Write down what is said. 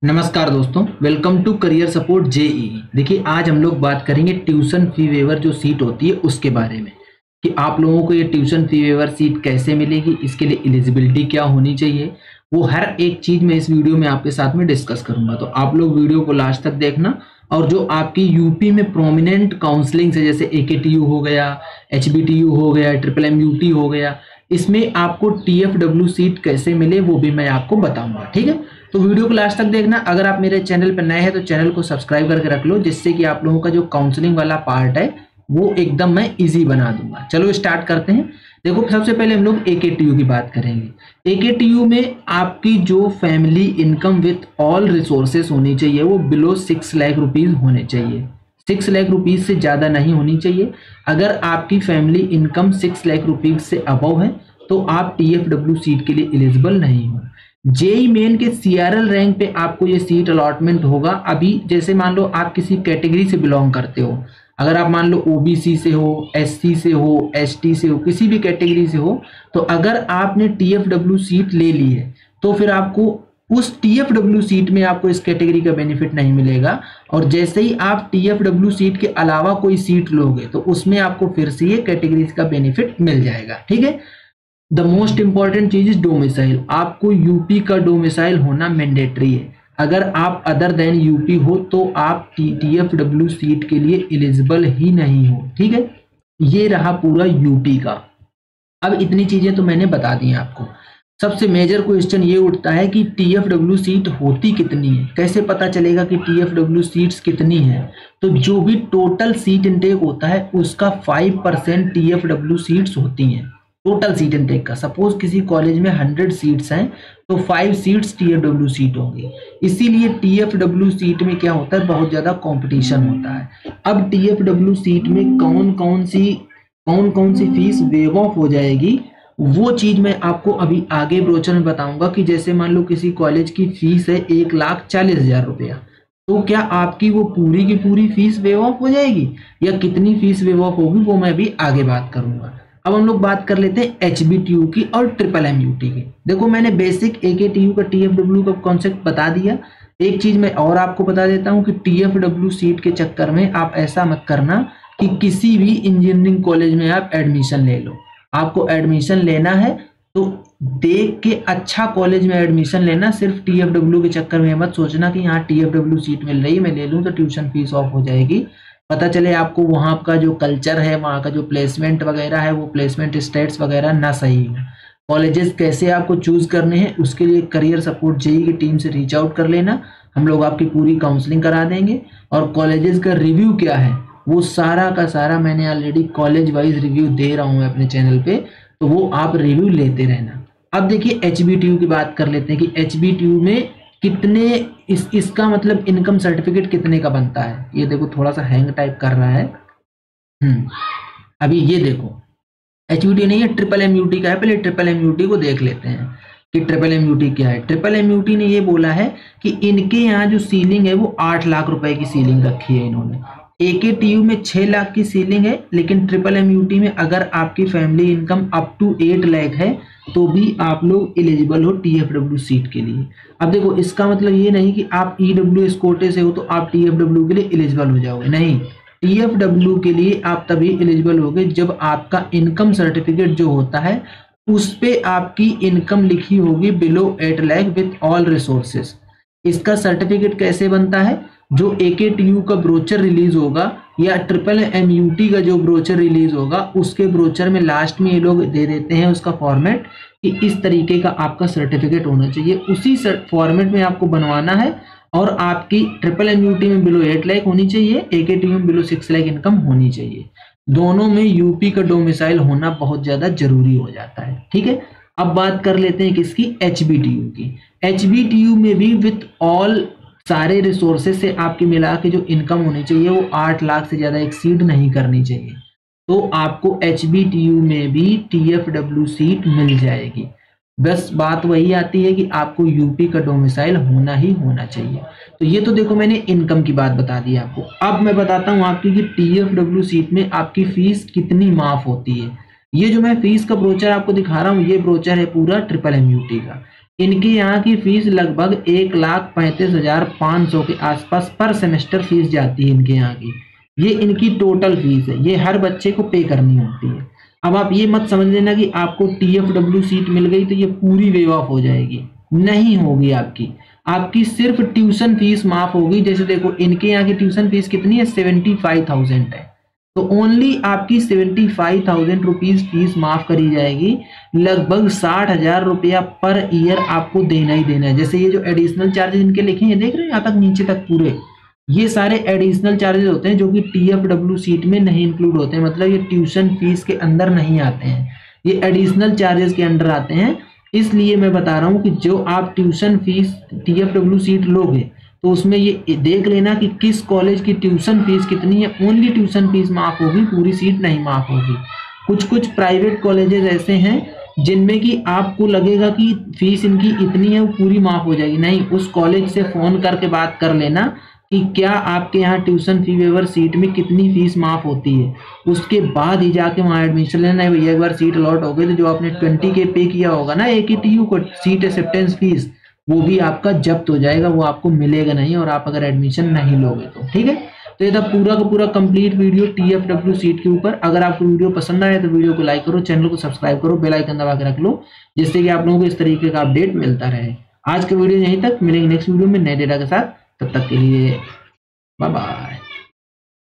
नमस्कार दोस्तों, welcome to career support JEE. देखिए, आज हम लोग बात करेंगे ट्यूशन फी वेवर जो सीट होती है उसके बारे में कि आप लोगों को ये ट्यूशन फी वेवर सीट कैसे मिलेगी, इसके लिए एलिजिबिलिटी क्या होनी चाहिए, वो हर एक चीज मैं इस वीडियो में आपके साथ में डिस्कस करूंगा। तो आप लोग वीडियो को लास्ट तक देखना। और जो आपकी यूपी में प्रोमिनेंट काउंसलिंग है, जैसे एकेटीयू हो गया, एचबीटीयू हो गया, ट्रिपल एमयूटी हो गया, इसमें आपको टीएफडब्ल्यू सीट कैसे मिले वो भी मैं आपको बताऊंगा। ठीक है, तो वीडियो को लास्ट तक देखना। अगर आप मेरे चैनल पर नए हैं तो चैनल को सब्सक्राइब करके रख लो, जिससे कि आप लोगों का जो काउंसलिंग वाला पार्ट है वो एकदम मैं इजी बना दूंगा। चलो स्टार्ट करते हैं। देखो, सबसे पहले हम लोग एकेटीयू की बात करेंगे। एकेटीयू में आपकी जो family income with all resources होनी चाहिए वो बिलो 6 लाख रुपीज होने चाहिए। 6 लाख रुपीज से ज़्यादा नहीं होनी चाहिए। अगर आपकी फैमिली इनकम 6 लाख रुपीज से अबव है तो आप टीएफडब्ल्यू सीट के लिए एलिजिबल नहीं हो। जेई मेन के सीआरएल रैंक पे आपको ये सीट अलॉटमेंट होगा। अभी जैसे मान लो आप किसी कैटेगरी से बिलोंग करते हो, अगर आप मान लो ओबीसी से हो, एससी से हो, एसटी से हो, किसी भी कैटेगरी से हो, तो अगर आपने टीएफडब्ल्यू सीट ले ली है तो फिर आपको उस टीएफडब्ल्यू सीट में आपको इस कैटेगरी का बेनिफिट नहीं मिलेगा। और जैसे ही आप टीएफडब्ल्यू सीट के अलावा कोई सीट लोगे तो उसमें आपको फिर से ये कैटेगरी का बेनिफिट मिल जाएगा। ठीक है, द मोस्ट इंपॉर्टेंट चीज इज डोमिसाइल। आपको यूपी का डोमिसाइल होना मैंडेटरी है। अगर आप अदर देन यूपी हो तो आप टीएफडब्ल्यू सीट के लिए एलिजिबल ही नहीं हो। ठीक है, ये रहा पूरा यूपी का। अब इतनी चीजें तो मैंने बता दी आपको। सबसे मेजर क्वेश्चन ये उठता है कि टीएफडब्ल्यू सीट होती कितनी है, कैसे पता चलेगा कि टीएफडब्ल्यू सीट्स कितनी है। तो जो भी टोटल सीट इनटेक होता है उसका 5% टीएफडब्ल्यू सीट्स होती हैं। टोटल सीट इनटेक का, सपोज किसी कॉलेज में 100 सीट्स हैं तो 5 सीट्स टीएफडब्ल्यू सीट होंगी। इसीलिए टीएफडब्ल्यू सीट में क्या होता है, बहुत ज्यादा कंपटीशन होता है। अब टीएफडब्ल्यू सीट में कौन कौन सी फीस वेव ऑफ हो जाएगी वो चीज मैं आपको अभी आगे ब्रोचर में बताऊंगा। कि जैसे मान लो किसी कॉलेज की फीस है 1,40,000 रुपया, तो क्या आपकी वो पूरी की पूरी फीस वेव ऑफ हो जाएगी या कितनी फीस वेव ऑफ होगी वो मैं अभी आगे बात करूंगा। अब हम लोग बात कर लेते हैं एचबीटीयू की और ट्रिपल एमयूटी की। देखो, मैंने बेसिक एकेटीयू का टीएफडब्ल्यू का कॉन्सेप्ट बता दिया। एक चीज मैं और आपको बता देता हूं कि टीएफडब्ल्यू सीट के चक्कर में आप ऐसा मत करना कि किसी भी इंजीनियरिंग कॉलेज में आप एडमिशन ले लो। आपको एडमिशन लेना है तो देख के अच्छा कॉलेज में एडमिशन लेना। सिर्फ टीएफडब्ल्यू के चक्कर में मत सोचना कि यहाँ टीएफडब्ल्यू सीट मिल रही है, मैं ले लूँ तो ट्यूशन फीस ऑफ हो जाएगी। पता चले आपको वहाँ का जो कल्चर है, वहाँ का जो प्लेसमेंट वगैरह है, वो प्लेसमेंट स्टेट्स वगैरह ना सही हो। कॉलेजेस कैसे आपको चूज करने हैं उसके लिए करियर सपोर्ट जेई की टीम से रीच आउट कर लेना। हम लोग आपकी पूरी काउंसलिंग करा देंगे। और कॉलेजेस का रिव्यू क्या है वो सारा का सारा मैंने ऑलरेडी कॉलेज वाइज रिव्यू दे रहा हूँ अपने चैनल पे, तो वो आप रिव्यू लेते रहना। अब देखिए एचबीटीयू की बात कर लेते हैं कि एचबीटीयू में कितने इसका मतलब इनकम सर्टिफिकेट कितने का बनता है। ये देखो, थोड़ा सा हैंग टाइप कर रहा है। अभी ये देखो, एचयूटी नहीं है, ट्रिपल एमयूटी का है। पहले ट्रिपल एमयूटी को देख लेते हैं कि ट्रिपल एमयूटी क्या है। ट्रिपल एमयूटी ने ये बोला है कि इनके यहाँ जो सीलिंग है वो 8 लाख रुपए की सीलिंग रखी है इन्होंने। एकेटीयू में 6 लाख की सीलिंग है, लेकिन ट्रिपल एमयूटी में अगर आपकी family income up to 8 lakh है तो भी आप लोग एलिजिबल हो टीएफडब्ल्यू सीट के लिए। अब देखो, इसका मतलब ये नहीं कि आप ईडब्ल्यूएस कोटे से हो तो आप टीएफडब्ल्यू के लिए एलिजिबल हो जाओगे, नहीं। टीएफडब्ल्यू के लिए आप तभी एलिजिबल होगे जब आपका इनकम सर्टिफिकेट जो होता है उस पे आपकी इनकम लिखी होगी below 8 lakh with all resources. इसका सर्टिफिकेट कैसे बनता है, जो एकेटीयू का ब्रोचर रिलीज होगा या ट्रिपल एमयूटी का जो ब्रोचर रिलीज होगा उसके ब्रोचर में लास्ट में ये लोग दे देते हैं उसका फॉर्मेट कि इस तरीके का आपका सर्टिफिकेट होना चाहिए। उसी फॉर्मेट में आपको बनवाना है। और आपकी ट्रिपल एमयूटी में बिलो 8 लाख होनी चाहिए, एकेटीयू में बिलो 6 लाख इनकम होनी चाहिए। दोनों में यूपी का डोमिसाइल होना बहुत ज्यादा जरूरी हो जाता है। ठीक है, अब बात कर लेते हैं किसकी, एचबीटीयू की। एचबीटीयू में भी विथ ऑल सारे रिसोर्सेज से आपकी मिला के जो इनकम होनी चाहिए वो 8 लाख से ज्यादा एक्सीड नहीं करनी चाहिए। तो आपको एचबीटीयू में भी टीएफडब्ल्यू सीट मिल जाएगी। बस बात वही आती है कि आपको यूपी का डोमिसाइल होना ही होना चाहिए। तो ये तो देखो, मैंने इनकम की बात बता दी आपको। अब मैं बताता हूँ आपकी कि टीएफडब्ल्यू सीट में आपकी फीस कितनी माफ होती है। ये जो मैं फीस का ब्रोचर आपको दिखा रहा हूँ ये ब्रोचर है पूरा ट्रिपल एमयूटी का। इनके यहाँ की फीस लगभग 1,35,500 के आसपास पर सेमेस्टर फीस जाती है इनके यहाँ की। ये इनकी टोटल फीस है, ये हर बच्चे को पे करनी होती है। अब आप ये मत समझ लेना कि आपको TFW सीट मिल गई तो ये पूरी वेव ऑफ हो जाएगी, नहीं होगी। आपकी सिर्फ ट्यूशन फीस माफ होगी। जैसे देखो इनके यहाँ की ट्यूशन फीस कितनी है, 75,000 है, तो ओनली आपकी 75,000 रुपीज फीस माफ करी जाएगी। लगभग 60,000 रुपया पर ईयर आपको देना ही देना है। जैसे ये जो एडिशनल चार्जेस इनके लिखे हैं, देख रहे हैं यहाँ तक नीचे तक पूरे, ये सारे एडिशनल चार्जेस होते हैं जो कि TFW सीट में नहीं इंक्लूड होते हैं, मतलब ये ट्यूशन फीस के अंदर नहीं आते हैं, ये एडिशनल चार्जेस के अंदर आते हैं। इसलिए मैं बता रहा हूँ कि जो आप ट्यूशन फीस TFW सीट लोगे तो उसमें ये देख लेना कि किस कॉलेज की ट्यूशन फीस कितनी है, ओनली ट्यूशन फीस माफ होगी, पूरी सीट नहीं माफ होगी। कुछ प्राइवेट कॉलेजेस ऐसे हैं जिनमें कि आपको लगेगा कि फीस इनकी इतनी है वो पूरी माफ हो जाएगी, नहीं, उस कॉलेज से फोन करके बात कर लेना कि क्या आपके यहाँ ट्यूशन फी वेवर सीट में कितनी फीस माफ होती है, उसके बाद ही जाके वहाँ एडमिशन लेना है। भैया एक बार सीट अलॉट हो गई तो जो आपने 20K पे किया होगा ना AKTU को सीट एक्सेप्टेंस फीस, वो भी आपका जब्त हो जाएगा, वो आपको मिलेगा नहीं, और आप अगर एडमिशन नहीं लोगे तो। ठीक है, तो ये था पूरा का पूरा कंप्लीट वीडियो TFW सीट के ऊपर। अगर आपको वीडियो पसंद आए तो वीडियो को लाइक करो, चैनल को सब्सक्राइब करो, बेल आइकन दबा के रख लो, जिससे कि आप लोगों को इस तरीके का अपडेट मिलता रहे। आज का वीडियो यहीं तक, मिलेंगे नेक्स्ट वीडियो में नए डेटा के साथ, तब तक के लिए बाय बाय।